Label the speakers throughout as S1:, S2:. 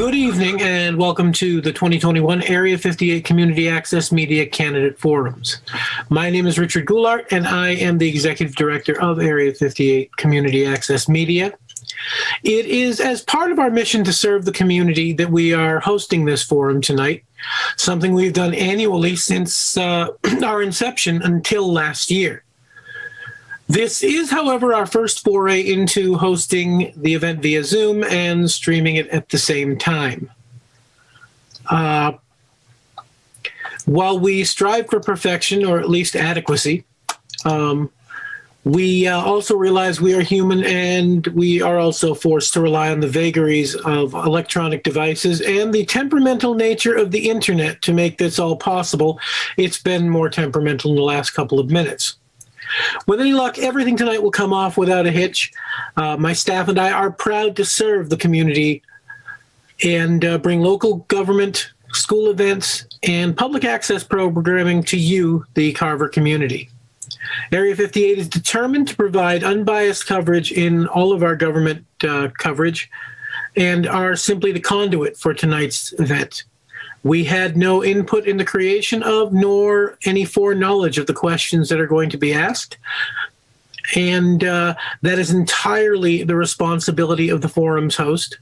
S1: Good evening and welcome to the 2021 Area 58 Community Access Media Candidate Forums. My name is Richard Goulart and I am the Executive Director of Area 58 Community Access Media. It is as part of our mission to serve the community that we are hosting this forum tonight, something we've done annually since our inception until last year. This is, however, our first foray into hosting the event via Zoom and streaming it at the same time. While we strive for perfection, or at least adequacy, we also realize we are human and we are also forced to rely on the vagaries of electronic devices and the temperamental nature of the internet to make this all possible. It's been more temperamental in the last couple of minutes. With any luck, everything tonight will come off without a hitch. My staff and I are proud to serve the community and bring local government, school events, and public access programming to you, the Carver community. Area 58 is determined to provide unbiased coverage in all of our government coverage and are simply the conduit for tonight's event. We had no input in the creation of, nor any foreknowledge of the questions that are going to be asked. And that is entirely the responsibility of the forum's host.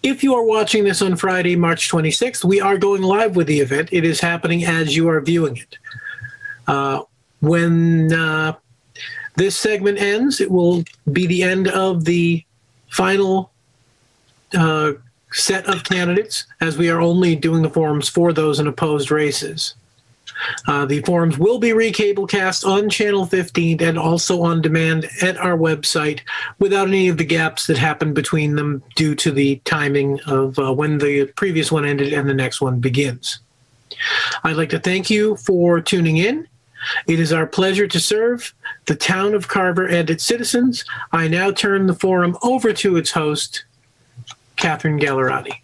S1: If you are watching this on Friday, March 26th, we are going live with the event. It is happening as you are viewing it. When this segment ends, it will be the end of the final set of candidates, as we are only doing the forums for those in opposed races. The forums will be recablecast on Channel 15 and also on demand at our website without any of the gaps that happen between them due to the timing of when the previous one ended and the next one begins. I'd like to thank you for tuning in. It is our pleasure to serve the town of Carver and its citizens. I now turn the forum over to its host, Catherine Gallerati.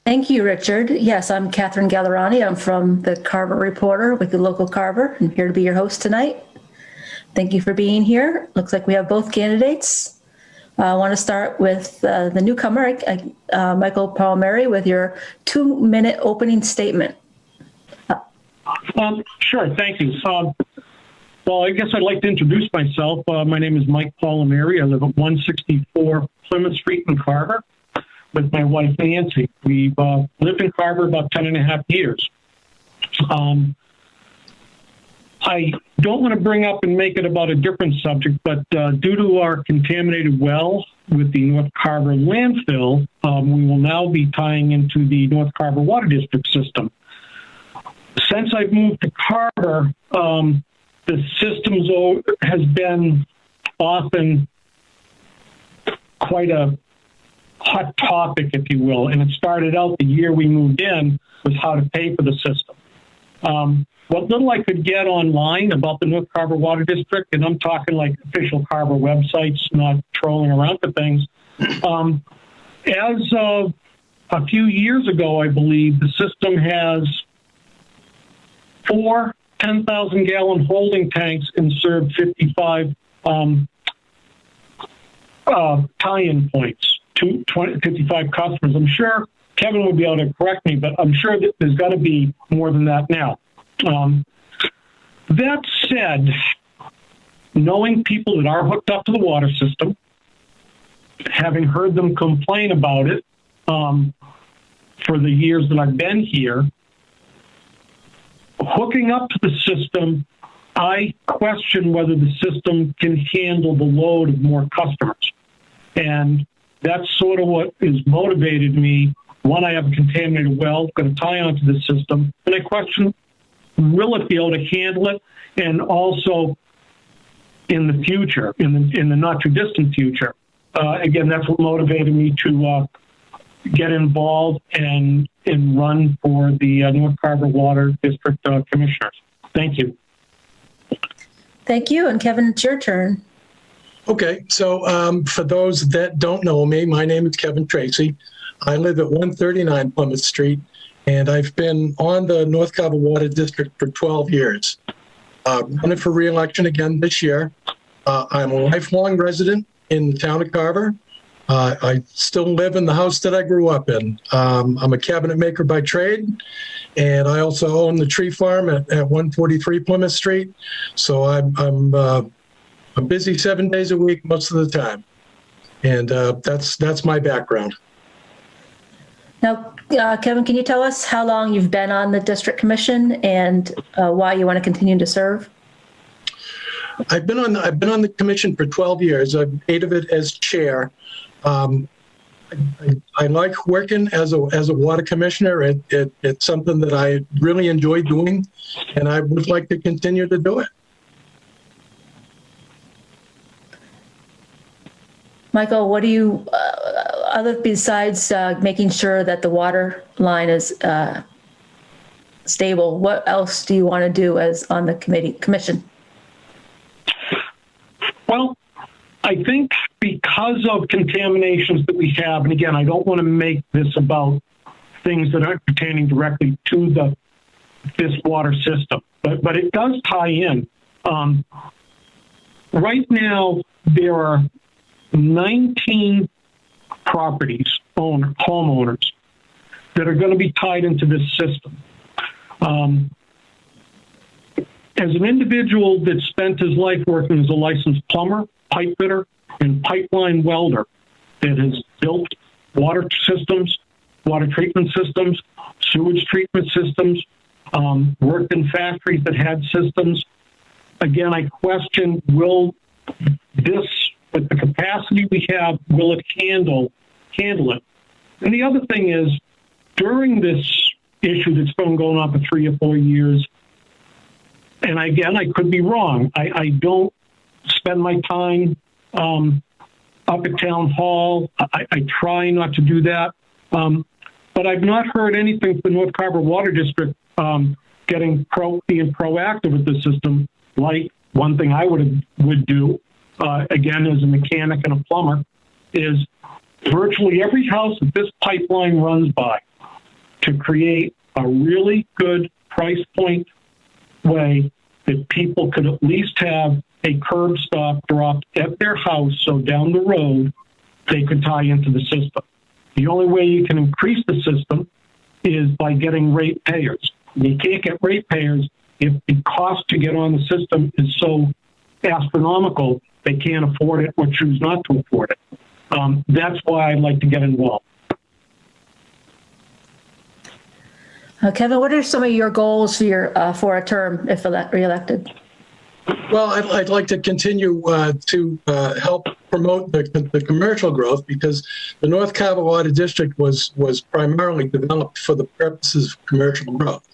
S2: Thank you, Richard. Yes, I'm Catherine Gallerati. I'm from the Carver Reporter with the local Carver. I'm here to be your host tonight. Thank you for being here. Looks like we have both candidates. I want to start with the newcomer, Michael Palmieri, with your 2-minute opening statement.
S3: Sure, thank you. Well, I guess I'd like to introduce myself. My name is Mike Palmieri. I live at 164 Plymouth Street in Carver with my wife, Nancy. We've lived in Carver about 10 and a half years. I don't want to bring up and make it about a different subject, but due to our contaminated well with the North Carver landfill, we will now be tying into the North Carver Water District system. Since I've moved to Carver, the system has been often quite a hot topic, if you will, and it started out the year we moved in was how to pay for the system. What little I could get online about the North Carver Water District, and I'm talking like official Carver websites, not trolling around for things, as of a few years ago, I believe, the system has 4 10,000-gallon holding tanks and served 55 tie-in points to 55 customers. I'm sure Kevin would be able to correct me, but I'm sure that there's got to be more than that now. That said, knowing people that are hooked up to the water system, having heard them complain about it for the years that I've been here, hooking up to the system, I question whether the system can handle the load of more customers. And that's sort of what has motivated me. One, I have a contaminated well, going to tie onto the system. And I question, will it be able to handle it? And also in the future, in the not too distant future. Again, that's what motivated me to get involved and run for the North Carver Water District Commissioners. Thank you.
S2: Thank you. And Kevin, it's your turn.
S4: Okay, so for those that don't know me, my name is Kevin Tracy. I live at 139 Plymouth Street, and I've been on the North Carver Water District for 12 years. Running for re-election again this year. I'm a lifelong resident in the town of Carver. I still live in the house that I grew up in. I'm a cabinet maker by trade, and I also own the tree farm at 143 Plymouth Street. So I'm busy 7 days a week most of the time, and that's my background.
S2: Now, Kevin, can you tell us how long you've been on the district commission and why you want to continue to serve?
S4: I've been on the commission for 12 years. I've 8 of it as chair. I like working as a water commissioner. It's something that I really enjoy doing, and I would like to continue to do it.
S2: Michael, what do you, other besides making sure that the water line is stable, what else do you want to do as on the commission?
S3: Well, I think because of contaminations that we have, and again, I don't want to make this about things that aren't pertaining directly to this water system, but it does tie in. Right now, there are 19 properties, homeowners, that are going to be tied into this system. As an individual that spent his life working as a licensed plumber, pipe fitter, and pipeline welder that has built water systems, water treatment systems, sewage treatment systems, worked in factories that had systems, again, I question, will this, with the capacity we have, will it handle it? And the other thing is, during this issue that's been going on for 3 or 4 years, and again, I could be wrong. I don't spend my time up at town hall. I try not to do that. But I've not heard anything from the North Carver Water District being proactive with the system. Like one thing I would do, again, as a mechanic and a plumber, is virtually every house that this pipeline runs by to create a really good price point way that people could at least have a curb stop dropped at their house, so down the road they could tie into the system. The only way you can increase the system is by getting rate payers. You can't get rate payers if the cost to get on the system is so astronomical they can't afford it or choose not to afford it. That's why I'd like to get involved.
S2: Kevin, what are some of your goals for a term if reelected?
S4: Well, I'd like to continue to help promote the commercial growth, because the North Carver Water District was primarily developed for the purposes of commercial growth.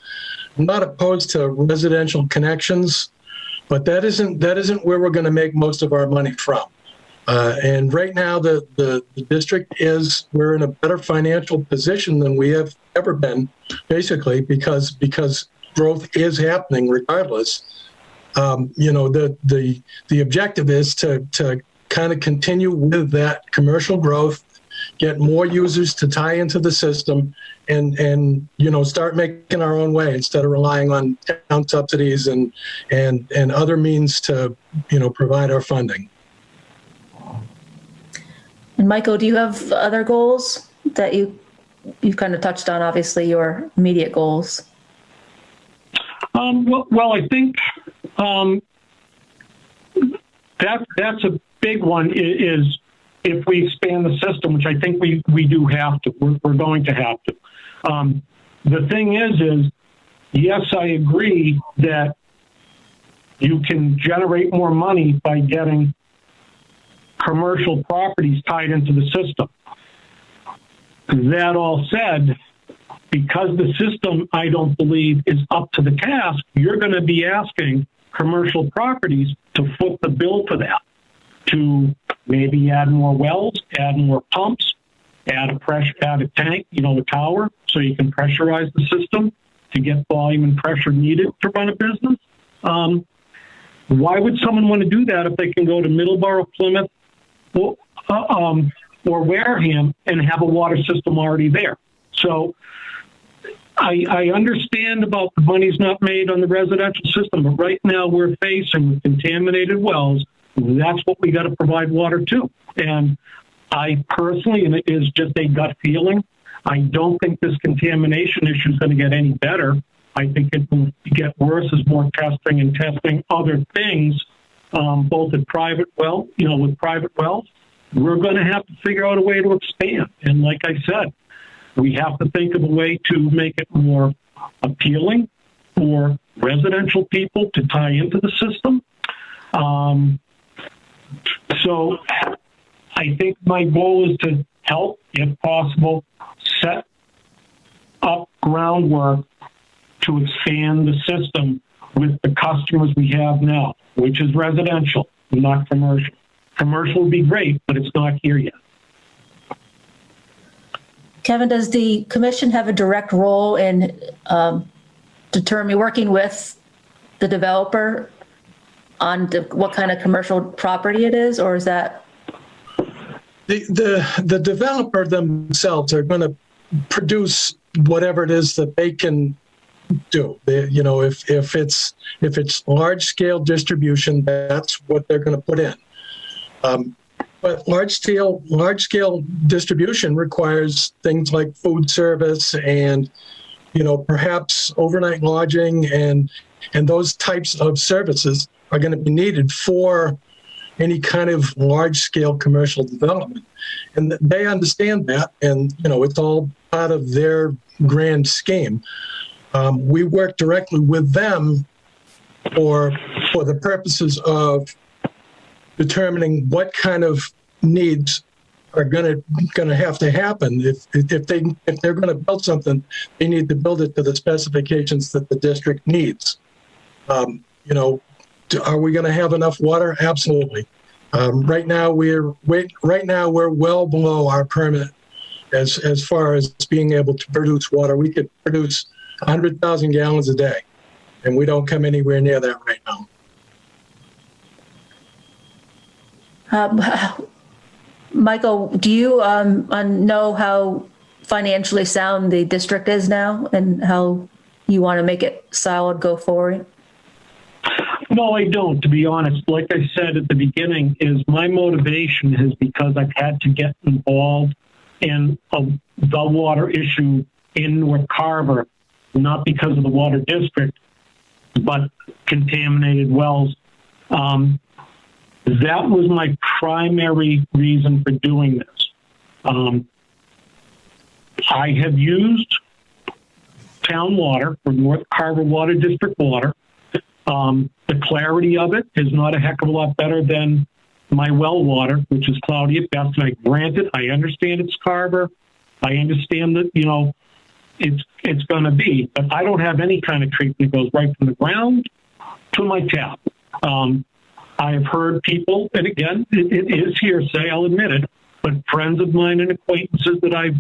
S4: I'm not opposed to residential connections, but that isn't where we're going to make most of our money from. And right now, the district we're in a better financial position than we have ever been, basically, because growth is happening regardless. The objective is to kind of continue with that commercial growth, get more users to tie into the system, and start making our own way instead of relying on town subsidies and other means to provide our funding.
S2: And Michael, do you have other goals that you've kind of touched on? Obviously, your immediate goals.
S3: Well, I think that's a big one. Is if we expand the system, which I think we do have to. We're going to have to. The thing is yes, I agree that you can generate more money by getting commercial properties tied into the system. That all said, because the system, I don't believe, is up to the task, you're going to be asking commercial properties to foot the bill for that, to maybe add more wells, add more pumps, add a tank, a tower, so you can pressurize the system to get volume and pressure needed to run a business. Why would someone want to do that if they can go to Middleborough, Plymouth, or Wareham and have a water system already there? So I understand about the money's not made on the residential system, but right now we're facing with contaminated wells that's what we got to provide water to. And I personally, and it is just a gut feeling, I don't think this contamination issue is going to get any better. I think it will get worse as more testing and testing other things, both at private well, with private wells. We're going to have to figure out a way to expand. And like I said, we have to think of a way to make it more appealing for residential people to tie into the system. So I think my goal is to help, if possible, set up groundwork to expand the system with the customers we have now, which is residential, not commercial. Commercial would be great, but it's not here yet.
S2: Kevin, does the commission have a direct role in working with the developer on what kind of commercial property it is, or is that?
S4: The developer themselves are going to produce whatever it is that they can do. If it's large scale distribution, that's what they're going to put in. But large scale distribution requires things like food service and, perhaps overnight lodging and those types of services are going to be needed for any kind of large scale commercial development. And they understand that, and, it's all part of their grand scheme. We work directly with them for the purposes of determining what kind of needs are going to have to happen. If they're going to build something, they need to build it to the specifications that the district needs. Are we going to have enough water? Absolutely. Right now we're well below our permit as far as being able to produce water. We could produce 100,000 gallons a day, and we don't come anywhere near that right now.
S2: Michael, do you know how financially sound the district is now and how you want to make it solid go forward?
S3: No, I don't, to be honest. Like I said at the beginning, is my motivation is because I've had to get involved in the water issue in North Carver, not because of the water district, but contaminated wells. That was my primary reason for doing this. I have used town water for North Carver Water District water. The clarity of it is not a heck of a lot better than my well water, which is cloudy at best. And I understand it's Carver. I understand that, it's going to be, but I don't have any kind of treatment that goes right from the ground to my tap. I have heard people, and again, it is hearsay, I'll admit it, but friends of mine and acquaintances that I've,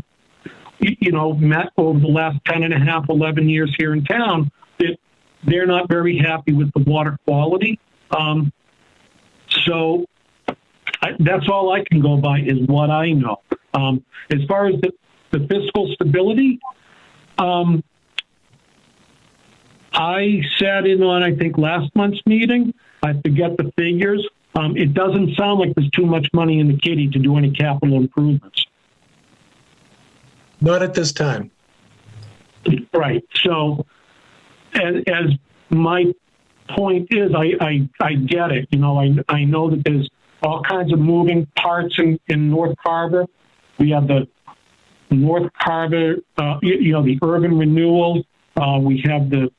S3: met over the last 10 and a half, 11 years here in town, that they're not very happy with the water quality. So that's all I can go by is what I know. As far as the fiscal stability, I sat in on, I think, last month's meeting. I forget the figures. It doesn't sound like there's too much money in the kitty to do any capital improvements.
S4: Not at this time.
S3: Right. So, as my point is, I get it. I know that there's all kinds of moving parts in North Carver. We have the North Carver, the urban renewal. We have the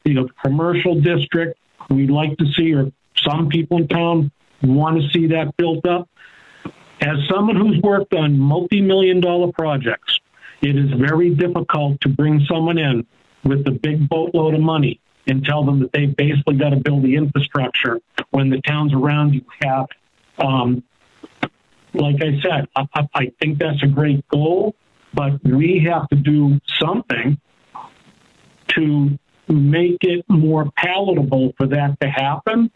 S3: commercial district. We'd like to see, or some people in town want to see that built up. As someone who's worked on multi-million-dollar projects, it is very difficult to bring someone in with a big boatload of money and tell them that they basically got to build the infrastructure when the towns around you have it. Like I said, I think that's a great goal, but we have to do something to make it more palatable for that to happen.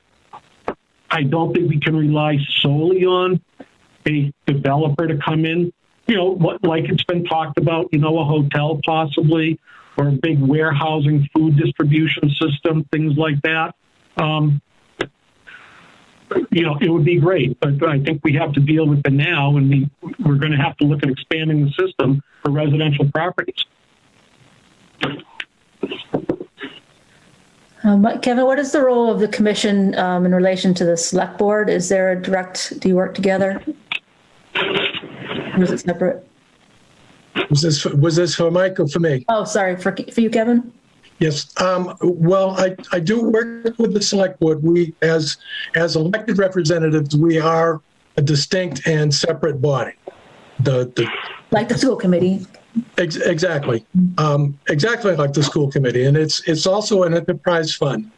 S3: I don't think we can rely solely on a developer to come in, like it's been talked about, a hotel possibly, or a big warehousing food distribution system, things like that. it would be great, but I think we have to deal with the now, and we're going to have to look at expanding the system for residential properties.
S2: Kevin, what is the role of the commission in relation to the select board? Is there a direct, do you work together? Or is it separate?
S4: Was this for Mike or for me?
S2: Oh, sorry, for you, Kevin?
S4: Yes. Well, I do work with the select board. We, as elected representatives, we are a distinct and separate body.
S2: Like the school committee.
S4: Exactly. Exactly like the school committee. And it's also an enterprise fund.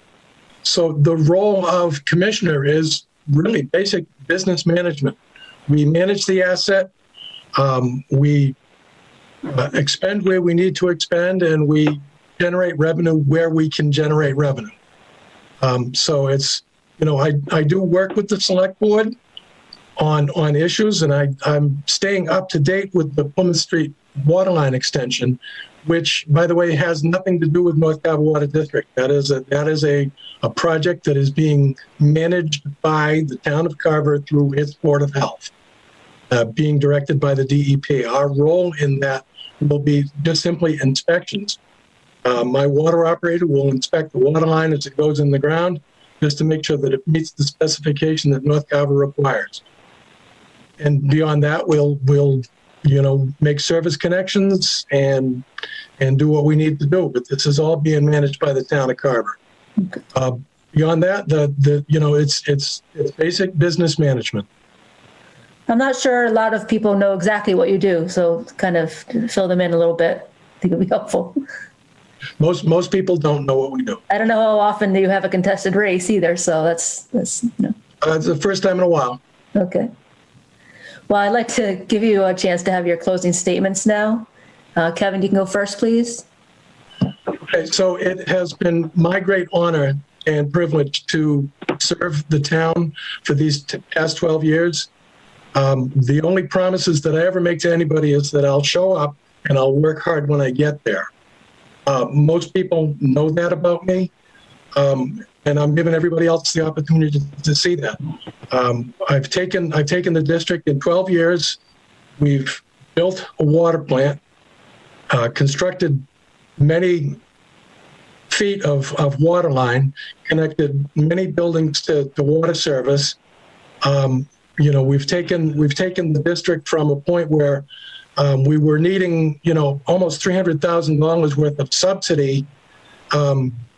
S4: So the role of commissioner is really basic business management. We manage the asset. We expend where we need to expend, and we generate revenue where we can generate revenue. So it's, I do work with the select board on issues, and I'm staying up to date with the Plymouth Street waterline extension, which, by the way, has nothing to do with North Carver Water District. That is a project that is being managed by the town of Carver through its Board of Health, being directed by the DEP. Our role in that will be just simply inspections. My water operator will inspect the water line as it goes in the ground, just to make sure that it meets the specification that North Carver requires. And beyond that, we'll make service connections and do what we need to do. But this is all being managed by the town of Carver. Beyond that, it's basic business management.
S2: I'm not sure a lot of people know exactly what you do, so kind of fill them in a little bit. I think it'd be helpful.
S4: Most people don't know what we do.
S2: I don't know how often you have a contested race either, so that's
S4: It's the first time in a while.
S2: Okay. Well, I'd like to give you a chance to have your closing statements now. Kevin, you can go first, please.
S4: Okay, so it has been my great honor and privilege to serve the town for these past 12 years. The only promises that I ever make to anybody is that I'll show up and I'll work hard when I get there. Most people know that about me, and I'm giving everybody else the opportunity to see that. I've taken the district in 12 years. We've built a water plant, constructed many feet of water line, connected many buildings to water service. We've taken the district from a point where we were needing, almost $300,000 worth of subsidy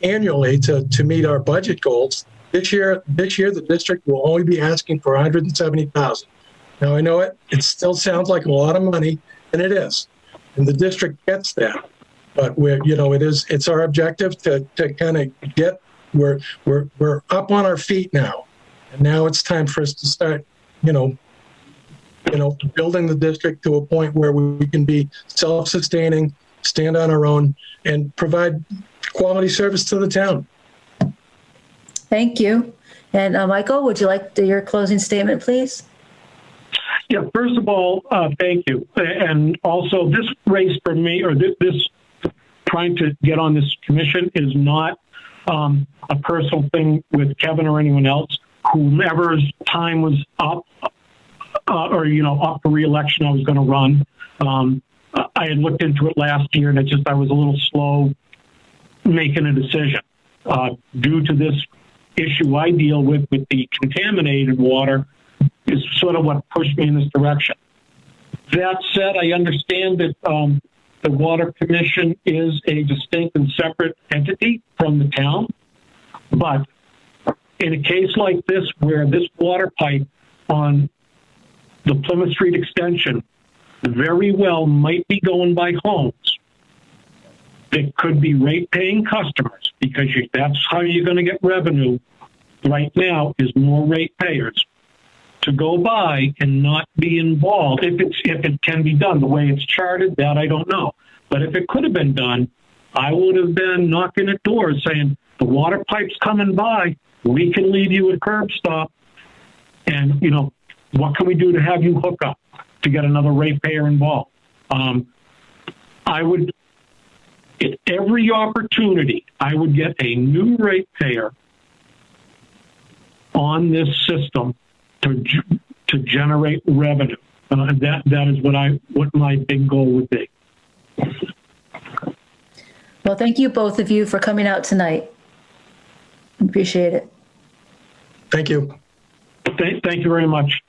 S4: annually to meet our budget goals. This year, the district will only be asking for $170,000. Now, I know it still sounds like a lot of money, and it is, and the district gets that. But it's our objective to kind of get, we're up on our feet now, and now it's time for us to start, building the district to a point where we can be self-sustaining, stand on our own, and provide quality service to the town.
S2: Thank you. And Michael, would you like your closing statement, please?
S3: Yeah, first of all, thank you. And also, this race for me, or this trying to get on this commission, is not a personal thing with Kevin or anyone else. Whomever's time was up, up for re-election, I was going to run. I had looked into it last year, and I was a little slow making a decision due to this issue I deal with the contaminated water is sort of what pushed me in this direction. That said, I understand that the Water Commission is a distinct and separate entity from the town, but in a case like this, where this water pipe on the Plymouth Street extension very well might be going by homes that could be rate-paying customers, because that's how you're going to get revenue right now, is more ratepayers to go by and not be involved. If it can be done the way it's charted, that I don't know. But if it could have been done, I would have been knocking at doors saying, the water pipe's coming by, we can leave you at curb stop, and what can we do to have you hook up to get another ratepayer involved? I would, at every opportunity, I would get a new ratepayer on this system to generate revenue. That is what my big goal would be.
S2: Well, thank you, both of you, for coming out tonight. Appreciate it.
S4: Thank you.
S3: Thank you very much.